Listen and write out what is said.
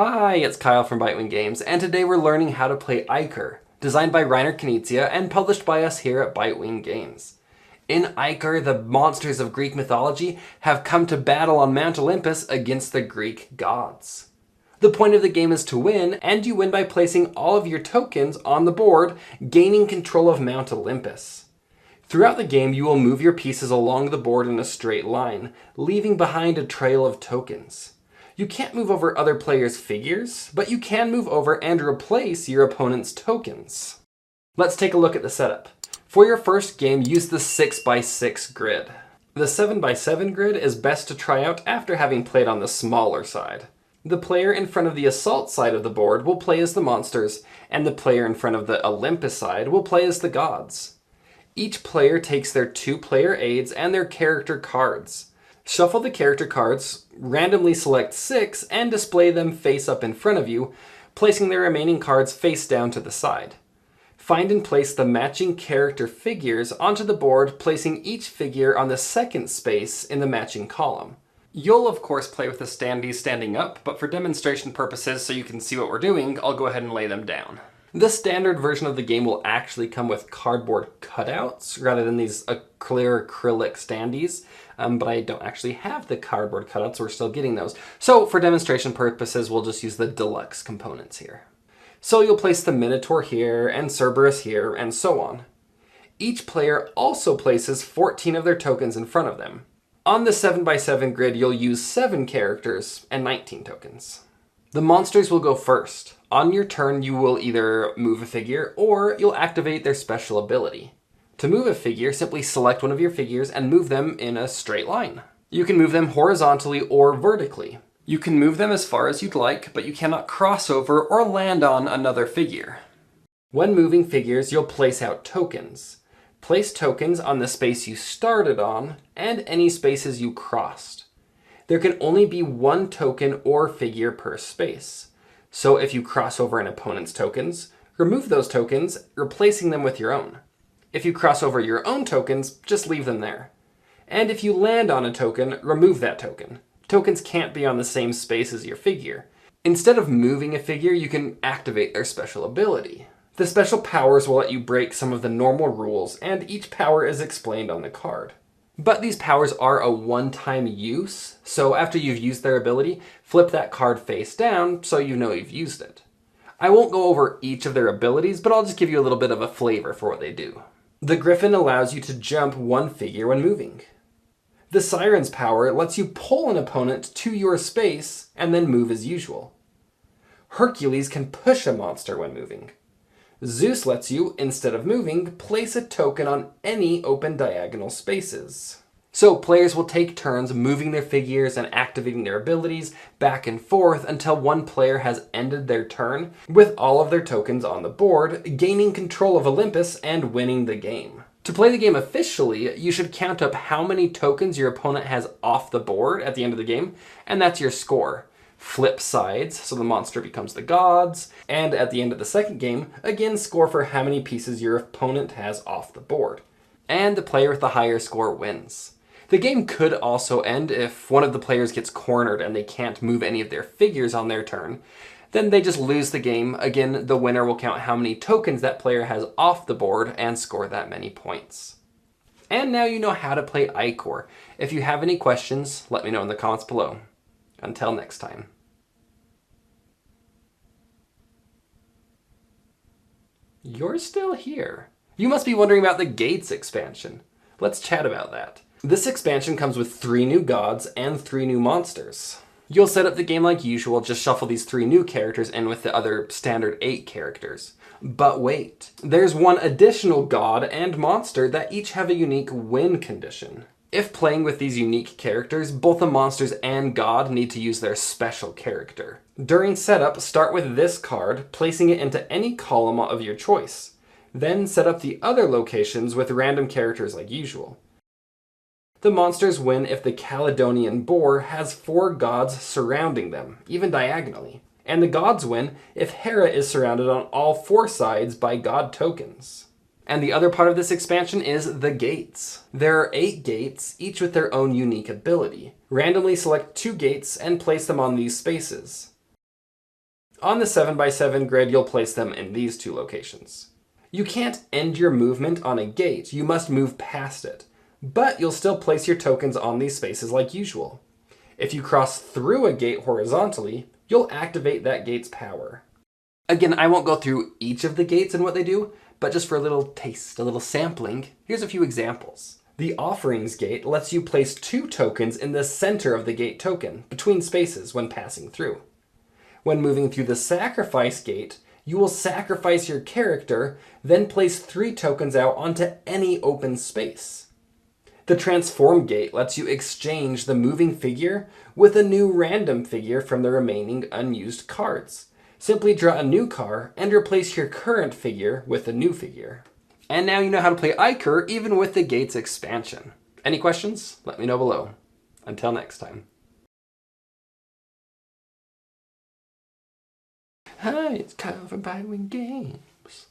Hi, it's Kyle from Bitewing Games, and today we're learning how to play Ichor, designed by Reiner Knizia and published by us here at Bitewing Games. In Ichor, the monsters of Greek mythology have come to battle on Mount Olympus against the Greek gods. The point of the game is to win, and you win by placing all of your tokens on the board, gaining control of Mount Olympus. Throughout the game, you will move your pieces along the board in a straight line, leaving behind a trail of tokens. You can't move over other players' figures, but you can move over and replace your opponent's tokens. Let's take a look at the setup. For your first game, use the 6x6 grid. The 7x7 grid is best to try out after having played on the smaller side. The player in front of the assault side of the board will play as the monsters, and the player in front of the Olympus side will play as the gods. Each player takes their 2-player aids and their character cards. Shuffle the character cards, randomly select 6, and display them face up in front of you, placing the remaining cards face down to the side. Find and place the matching character figures onto the board, placing each figure on the second space in the matching column. You'll of course play with the standees standing up, but for demonstration purposes so you can see what we're doing, I'll go ahead and lay them down. The standard version of the game will actually come with cardboard cutouts rather than these clear acrylic standees, but I don't actually have the cardboard cutouts, we're still getting those. So for demonstration purposes, we'll just use the deluxe components here. So you'll place the Minotaur here, and Cerberus here, and so on. Each player also places 14 of their tokens in front of them. On the 7x7 grid, you'll use 7 characters and 19 tokens. The monsters will go first. On your turn, you will either move a figure or you'll activate their special ability. To move a figure, simply select one of your figures and move them in a straight line. You can move them horizontally or vertically. You can move them as far as you'd like, but you cannot cross over or land on another figure. When moving figures, you'll place out tokens. Place tokens on the space you started on and any spaces you crossed. There can only be one token or figure per space. So if you cross over an opponent's tokens, remove those tokens, replacing them with your own. If you cross over your own tokens, just leave them there. And if you land on a token, remove that token. Tokens can't be on the same space as your figure. Instead of moving a figure, you can activate their special ability. The special powers will let you break some of the normal rules, and each power is explained on the card. But these powers are a one-time use, so after you've used their ability, flip that card face down so you know you've used it. I won't go over each of their abilities, but I'll just give you a little bit of a flavor for what they do. The Griffin allows you to jump one figure when moving. The Siren's power lets you pull an opponent to your space and then move as usual. Hercules can push a monster when moving. Zeus lets you, instead of moving, place a token on any open diagonal spaces. So players will take turns moving their figures and activating their abilities back and forth until one player has ended their turn with all of their tokens on the board, gaining control of Olympus and winning the game. To play the game officially, you should count up how many tokens your opponent has off the board at the end of the game, and that's your score. Flip sides, so the monster becomes the gods, and at the end of the second game, again score for how many pieces your opponent has off the board. And the player with the higher score wins. The game could also end if one of the players gets cornered and they can't move any of their figures on their turn. Then they just lose the game. Again, the winner will count how many tokens that player has off the board and score that many points. And now you know how to play Ichor. If you have any questions, let me know in the comments below. Until next time. You're still here. You must be wondering about the Gates expansion. Let's chat about that. This expansion comes with 3 new gods and 3 new monsters. You'll set up the game like usual, just shuffle these 3 new characters in with the other standard 8 characters. But wait, there's one additional god and monster that each have a unique win condition. If playing with these unique characters, both the monsters and god need to use their special character. During setup, start with this card, placing it into any column of your choice. Then set up the other locations with random characters like usual. The monsters win if the Caledonian boar has 4 gods surrounding them, even diagonally. And the gods win if Hera is surrounded on all 4 sides by god tokens. And the other part of this expansion is the gates. There are 8 gates, each with their own unique ability. Randomly select 2 gates and place them on these spaces. On the 7x7 grid, you'll place them in these two locations. You can't end your movement on a gate, you must move past it, but you'll still place your tokens on these spaces like usual. If you cross through a gate horizontally, you'll activate that gate's power. Again, I won't go through each of the gates and what they do, but just for a little taste, a little sampling, here's a few examples. The Offerings gate lets you place 2 tokens in the center of the gate token, between spaces when passing through. When moving through the Sacrifice gate, you will sacrifice your character, then place 3 tokens out onto any open space. The Transform gate lets you exchange the moving figure with a new random figure from the remaining unused cards. Simply draw a new card and replace your current figure with a new figure. And now you know how to play Ichor even with the gates expansion. Any questions? Let me know below. Until next time. Hi, it's Kyle from Bitewing Games.